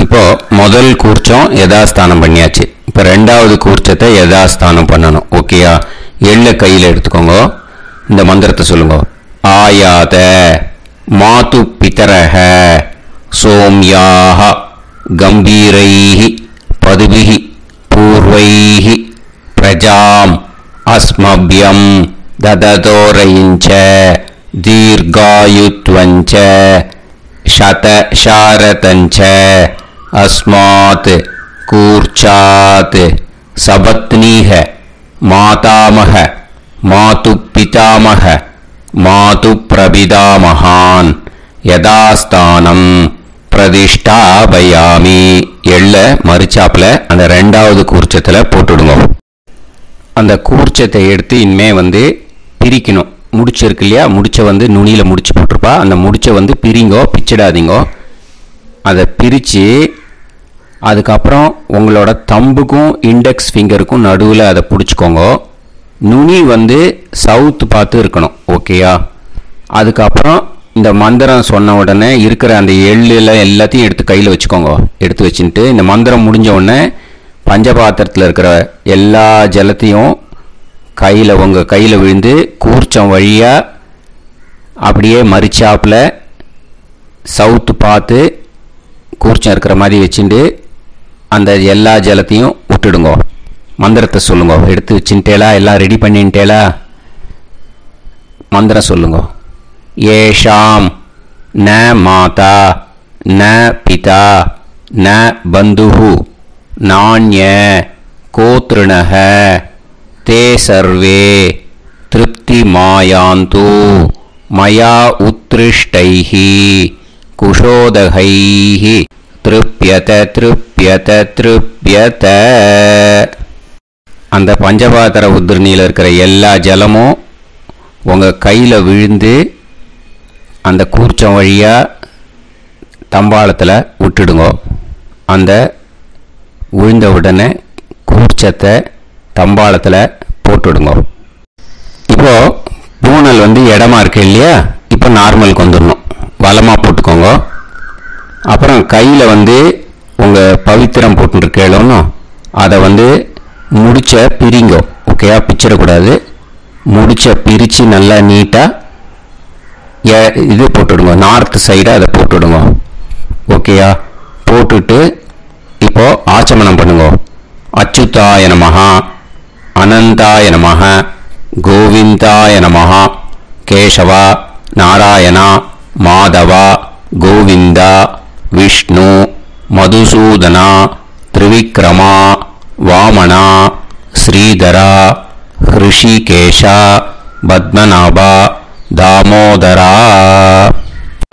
[SPEAKER 1] இப்போ முதல் கூர்ச்சம் யதாஸ்தானம் பண்ணியாச்சு. இப்போ ரெண்டாவது கூர்ச்சத்தை யதாஸ்தானம் பண்ணணும். ஓகேயா? எள்ளை கையில் எடுத்துக்கோங்க. இந்த மந்திரத்தை சொல்லுங்க. ஆயாத மாது பிதரஹ சோம்யாஹ கம்பீரைஹி பதுபிஹி பூர்வைஹி பிரஜாம் அஸ்மப்யம் தததோரயிஞ்ச தீர்காயுத்வஞ்ச சதசாரதஞ்ச அஸ்மாத் கூர்ச்சாத் சபத்னீஹ மாதாமஹ மாது பிதாமஹ மாது பிரபிதாமகான் யதாஸ்தானம் பிரதிஷ்டாபயாமி. எள்ள மரிச்சாப்புல அந்த ரெண்டாவது கூர்ச்சத்தில் போட்டுடுங்க. அந்த கூர்ச்சத்தை எடுத்து இனிமே பிரிக்கணும். முடிச்சிருக்கு இல்லையா? முடிச்ச நுனியில் முடிச்சு போட்டிருப்பா. அந்த முடிச்ச பிரிங்கோ, பிச்சிடாதீங்கோ. அதை பிரித்து அதுக்கப்புறம் உங்களோட தம்புக்கும் இண்டெக்ஸ் ஃபிங்கருக்கும் நடுவில் அதை பிடிச்சிக்கோங்க. நுனி சவுத்து பார்த்து இருக்கணும். ஓகேயா? அதுக்கப்புறம் இந்த மந்திரம் சொன்ன உடனே இருக்கிற அந்த எள்ளில் எல்லாத்தையும் எடுத்து கையில் வச்சுக்கோங்க. எடுத்து வச்சுட்டு இந்த மந்திரம் முடிஞ்ச உடனே பஞ்சபாத்திரத்தில் இருக்கிற எல்லா ஜலத்தையும் உங்கள் கையில் விழுந்து கூர்ச்சம் வழியாக அப்படியே மரிச்சாப்பில் சவுத்து பார்த்து கூர்ச்சம் இருக்கிற மாதிரி வச்சுட்டு அந்த எல்லா ஜலத்தையும் விட்டுடுங்க. மந்திரத்தை சொல்லுங்க. எடுத்து வச்சுட்டேலா? எல்லாம் ரெடி பண்ணிட்டேலா? மந்திரம் சொல்லுங்க. ஏஷாம் ந மாதா ந பிதா ந பந்துஹு நான்ய கோத்ருணஹ தே சர்வே திருப்தி மாயாந்து மயா உத்ருஷ்டைஹி குஷோதகைஹி திருப்யத திருப்யத திருப்யத. அந்த பஞ்சபாத்திர உத்ரணியில் இருக்கிற எல்லா ஜலமும் உங்கள் கையில் விழுந்து அந்த கூர்ச்சம் வழியாக தம்பாளத்தில் விட்டுடுங்க. அந்த விழுந்த உடனே கூர்ச்சத்தை தம்பாளத்தில் போட்டுவிடுங்க. இப்போது பூனல் இடமா இருக்கு இல்லையா, இப்போ நார்மலுக்கு வந்துடணும். வலமாக போட்டுக்கோங்க. அப்புறம் கையில் உங்கள் பவித்திரம் போட்டுருக்கேளோன்னு அதை முடிச்ச பிரிங்க. ஓகேயா, பிச்சிடக்கூடாது. முடிச்ச பிரித்து நல்லா நீட்டாக இது போட்டுவிடுங்க. நார்த் சைடை அதை போட்டுவிடுங்க. ஓகேயா, போட்டுட்டு இப்போது ஆச்சமனம் பண்ணுங்க. அச்சுதாய நமஹ, அனந்தாய நமஹ, கோவிந்தாய நமஹ, கேசவா, நாராயணா, மாதவா, கோவிந்தா, விஷ்ணு, மதுசூதனா, திரிவிக்ரமா, வாமனா, ஸ்ரீதரா, ஹிருஷிகேஷா, பத்மநாபா, தாமோதரா.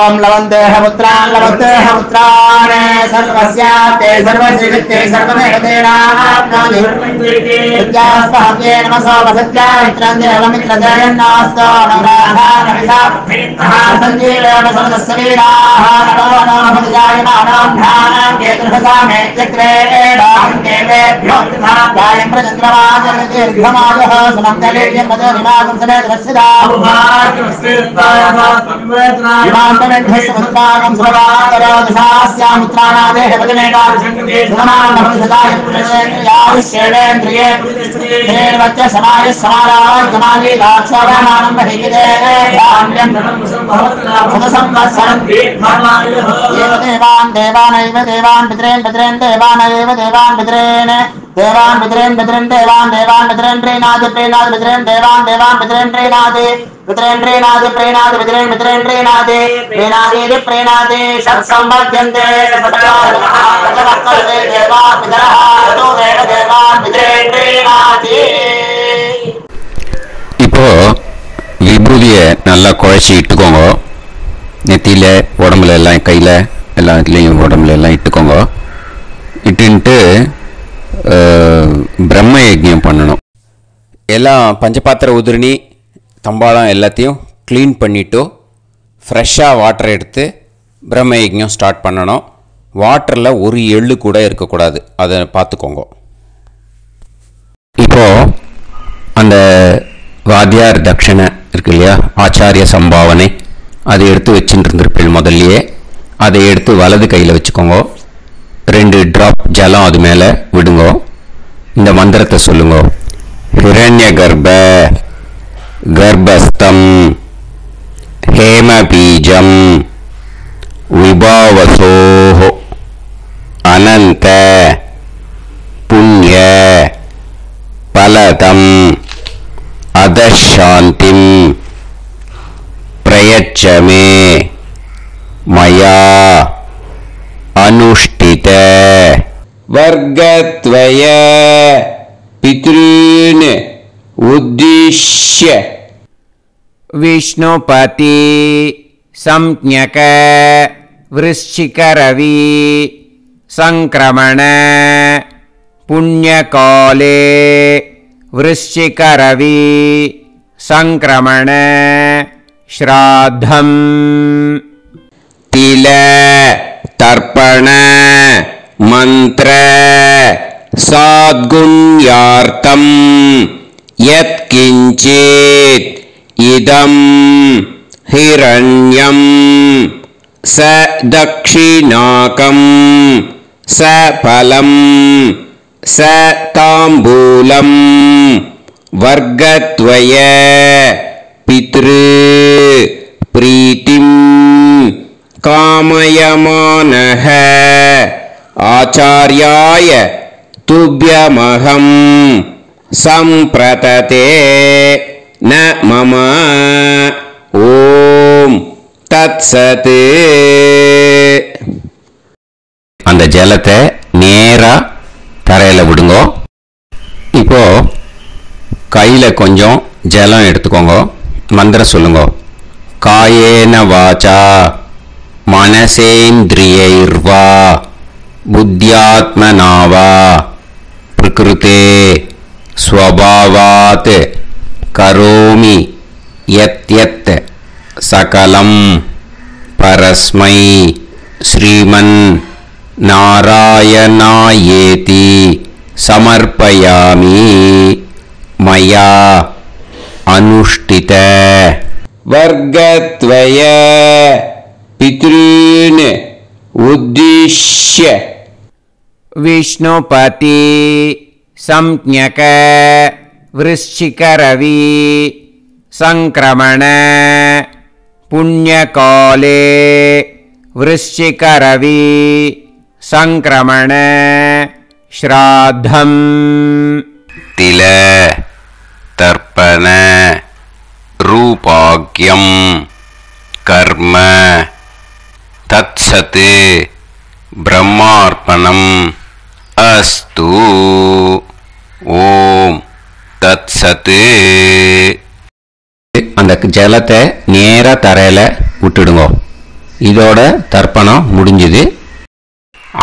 [SPEAKER 3] ओम लवन्तेह पुत्रान् सर्वस्याते सर्वश्रीवित्ते सर्वमेवतेनाप्नोति विद्यास्पहव्ये नमसो वसत्या मित्रं देवमित्रजयन्नास्तो नमराधानमिषा सञ्जीवेन समदस्सवीराः नमो नमः जायमानां ध्यानां केतुर्भसामे चक्रे देवेभ्यो ध्यानं प्रचन्द्रमाजर्दीर्घमायुः सुमङ्गलेयं मदोनिमागं समेतरस्यदा विमान्तमेघस्समुद्रागं सर्वान्तरादशास्यामुत्रानादेह वदनेकाशङ्कते समानभविषदाय पुरुषेन्द्रिये धेर्वच्च समायः समाराय कमाली दाक्षाभामानं बहिगिदे धान्यं सदसंवत्सरं एव देवानैव देवान् पितॄन् पितॄन् देवानैव देवान् पितॄन् देवान् पितॄन् पितॄन् देवान् पितॄन् प्रीणाति प्रीणाति पितॄन् देवान् पितॄन् प्रीणाति पितॄन् प्रीणाति प्रीणाति पितॄन् पितॄन् प्रीणाति प्रीणाति प्रीणाति षट्संवद्यन्ते सततवर्तते देवान् पितरः ततो देवान् पितॄन् प्रीणाति.
[SPEAKER 1] இப்போ விபூதியை நல்லா குழைச்சி இட்டுக்கோங்க. நெத்தியில், உடம்புல எல்லாம், கையில் எல்லா இதுலேயும் உடம்புல எல்லாம் இட்டுக்கோங்க. இட்டுன்ட்டு பிரம்ம யஜ்ஞம் பண்ணணும். எல்லாம் பஞ்சபாத்திர உதிரணி தம்பாளம் எல்லாத்தையும் க்ளீன் பண்ணிவிட்டு ஃப்ரெஷ்ஷாக வாட்டர் எடுத்து பிரம்ம யஜ்ஞம் ஸ்டார்ட் பண்ணணும். வாட்டரில் ஒரு எள்ளு கூட இருக்கக்கூடாது, அதை பார்த்துக்கோங்க. இப்போது அந்த வாத்தியார் தட்சணை இருக்கு இல்லையா, ஆச்சாரிய சம்பாவனை, அதை எடுத்து வச்சுட்டு இருந்திருப்பேன் முதல்லையே. அதை எடுத்து வலது கையில் வச்சுக்கோங்க. 2 ட்ராப் ஜலம் அது மேலே விடுங்க. இந்த மந்திரத்தை சொல்லுங்க. ஹிரண்ய கர்ப்ப கர்ப்பஸ்தம் ஹேமபீஜம் விபாவசோஹ அனந்த புண்ணிய பலதம் அதசாந்திம் பிரயச்சமே மயா அனுஷ்டித வர்கத்வய பித்ருன் உத்திஷ்ய.
[SPEAKER 2] विष्णुपति संज्ञक वृश्चिकरवि संक्रमण पुण्यकाले वृश्चिकरवि संक्रमण श्राद्धं
[SPEAKER 1] तिल तर्पण मंत्र साद्गुण्यार्थं यत्किंचित् इदं हिरण्यं स दक्षिणाकं स फलं स ताम्बूलं वर्गद्वय पितृ प्रीतिं कामयमानः आचार्याय तुभ्यमहं संप्रतते न मम ஓம் தத்சத். அந்த ஜலத்தை நேராக தரையில் விடுங்க. இப்போ கையில் கொஞ்சம் ஜலம் எடுத்துக்கோங்க. மந்திரம் சொல்லுங்க. காயேன வாச்சா மனசேந்திரியைர்வா புத்தியாத்மனாவா பிரகிருதே ஸ்வபாவாத் கரோமி யத் யத் சகலம் பரஸ்மை श्रीमन् नारायणायेति समर्पयामि मया अनुष्ठित वर्गद्वय पितॄन् उद्दिश्य
[SPEAKER 2] विष्णुपति संज्ञक वृश्चिकरवि संक्रमण पुण्यकाले वृश्चिकरवि संक्रमण श्राद्धम्
[SPEAKER 1] तिल तर्पण रूपाग्यं कर्म तत्सत् ब्रह्मार्पणम् अस्तु ओम तत्सत् அந்த ஜலத்தை நேரா தரையில விட்டுடுங்க. இதோட தர்ப்பணம் முடிஞ்சது.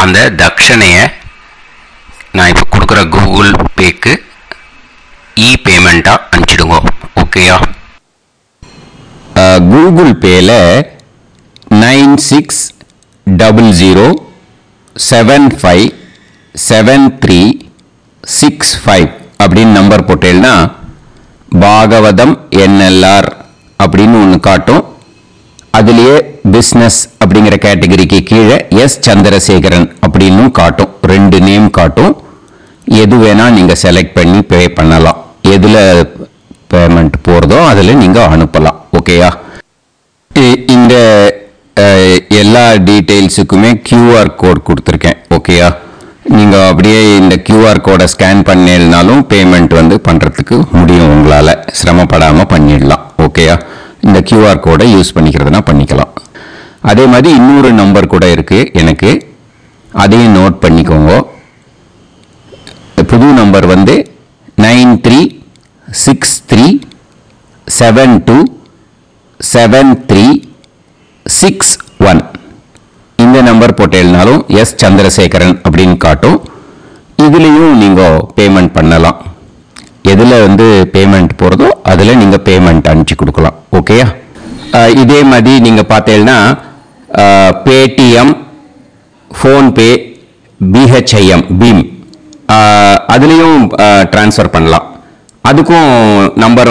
[SPEAKER 1] அந்த தட்சணையை நான் இப்போ கொடுக்குற கூகுள் பேக்கு பேமெண்ட்டாக அனுப்பிச்சிடுங்க. ஓகேயா? கூகுள் பேல 9600757365 அப்படின்னு நம்பர் போட்டேன்னா பாகவதம் NLR அப்படின்னு ஒன்று காட்டும். அதுலேயே பிஸ்னஸ் அப்படிங்கிற கேட்டகரிக்கு கீழே எஸ் சந்திரசேகரன் அப்படின்னு காட்டும். 2 நேம் காட்டும். எது வேணால் நீங்கள் செலக்ட் பண்ணி பே பண்ணலாம். எதில் பேமெண்ட் போகிறதோ அதில் நீங்கள் அனுப்பலாம். ஓகேயா? இந்த எல்லா டீட்டெயில்ஸுக்குமே QR கோட் கொடுத்துருக்கேன். ஓகேயா? நீங்கள் அப்படியே இந்த QR கோடை ஸ்கேன் பண்ணினாலும் பேமெண்ட் பண்ணுறதுக்கு முடியும். உங்களால் சிரமப்படாமல் பண்ணிடலாம். ஓகேயா? இந்த QR கோடை யூஸ் பண்ணிக்கிறதுனா பண்ணிக்கலாம். அதே மாதிரி இன்னொரு நம்பர் கூட இருக்குது எனக்கு. அதையும் நோட் பண்ணிக்கோங்க. புது நம்பர் 9363727361. இந்த நம்பர் போட்டேனாலும் எஸ் சந்திரசேகரன் அப்படின்னு காட்டும். இதுலேயும் நீங்கள் பேமெண்ட் பண்ணலாம். எதில் பேமெண்ட் போகிறதோ அதில் நீங்கள் பேமெண்ட் அனுப்பிச்சி கொடுக்கலாம். ஓகேயா? இதே மாதிரி நீங்கள் பார்த்தீங்கன்னா பேடிஎம், ஃபோன்பே, BHIM பீம் அதுலேயும் ட்ரான்ஸ்ஃபர் பண்ணலாம். அதுக்கும் நம்பர்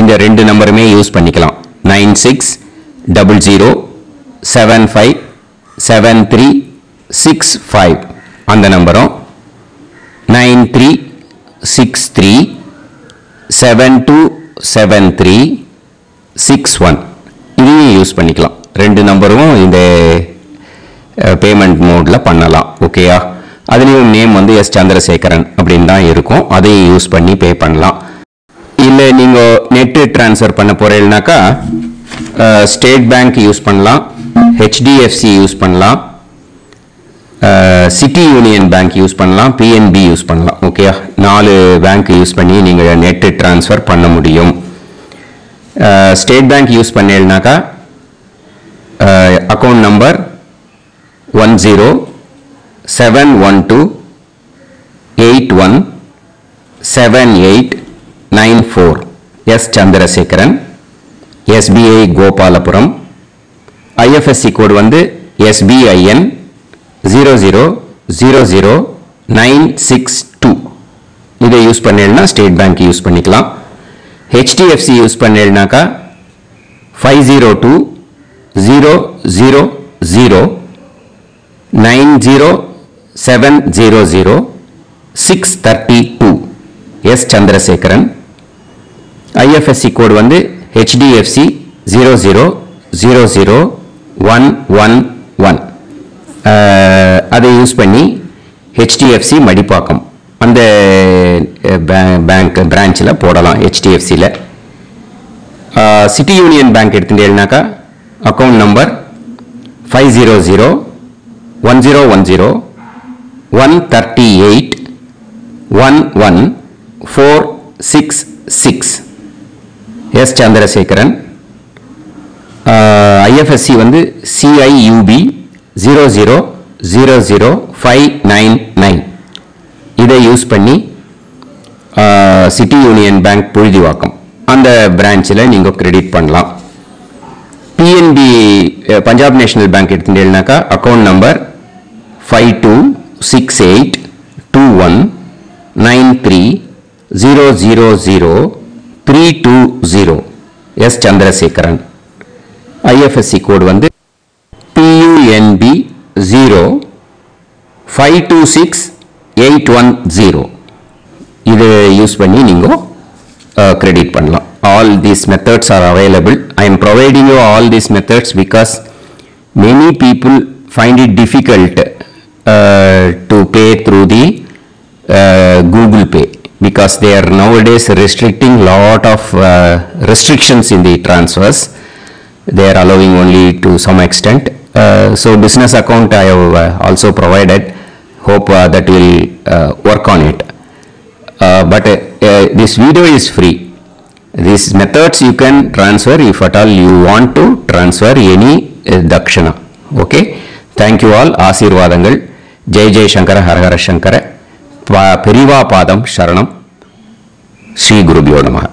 [SPEAKER 1] இந்த 2 நம்பருமே யூஸ் பண்ணிக்கலாம். 9600757365 அந்த நம்பரும் 9363727361 இதையும் யூஸ் பண்ணிக்கலாம். 2 நம்பரும் இந்த பேமெண்ட் மோடில் பண்ணலாம். ஓகேயா? அதுலேயும் நேம் எஸ் சந்திரசேகரன் அப்படின்னு தான் இருக்கும். அதையும் யூஸ் பண்ணி பே பண்ணலாம். இல்லை நீங்கள் நெட்டு ட்ரான்ஸ்ஃபர் பண்ண போகிறீங்கனாக்கா ஸ்டேட் பேங்க் யூஸ் பண்ணலாம், HDFC யூஸ் பண்ணலாம், சிட்டி யூனியன் பேங்க் யூஸ் பண்ணலாம், PNB யூஸ் பண்ணலாம். ஓகேயா? 4 பேங்க் யூஸ் பண்ணி நீங்கள் நெட்டு ட்ரான்ஸ்ஃபர் பண்ண முடியும். ஸ்டேட் பேங்க் யூஸ் பண்ணீங்கனாக்கா account number 10712817894 S Chandrasekaran, SBI Gopalapuram. IFSC code SBIN 0000962. இதை யூஸ் பண்ணீங்கன்னா ஸ்டேட் பேங்க் யூஸ் பண்ணிக்கலாம். HDFC யூஸ் பண்ணீங்கனாக்கா 5020009007000632 S Chandrasekaran. IFSC code HDFC 0000111. அதை யூஸ் பண்ணி HDFC மடிப்பாக்கம் அந்த பேங்க் பிரான்ச்சில் போடலாம். HDFCயில் சிட்டி யூனியன் பேங்க் எடுத்துட்டேன்னாக்கா account number 5001001381146 S Chandrasekaran. IFSC CIUB 0000599. இதை யூஸ் பண்ணி சிட்டி யூனியன் பேங்க் புழுதிவாக்கம் அந்த பிரான்ச்சில் நீங்கள் கிரெடிட் பண்ணலாம். PNB பஞ்சாப் நேஷனல் பேங்க் எடுத்துட்டேன்னாக்கா account number 52682193000320 S Chandrasekaran. IFSC code வந்து PUNB 0526810. இது யூஸ் பண்ணி நீங்கள் credit பண்ணலாம். All these methods are available. I am providing you all these methods because many people find it difficult to pay through the Google Pay because they are nowadays restricting lot of restrictions in the transfers. They are allowing only to some extent. So business account I have also provided. Hope that will work on it. But this video is free. These methods you can transfer if at all you want to transfer any dakshana. Okay. Thank you all. Aasirvadangal. Jai Jai Shankara Har Har Shankara. Periva Padam Sharanam. Sri Gurubhyo Namaha.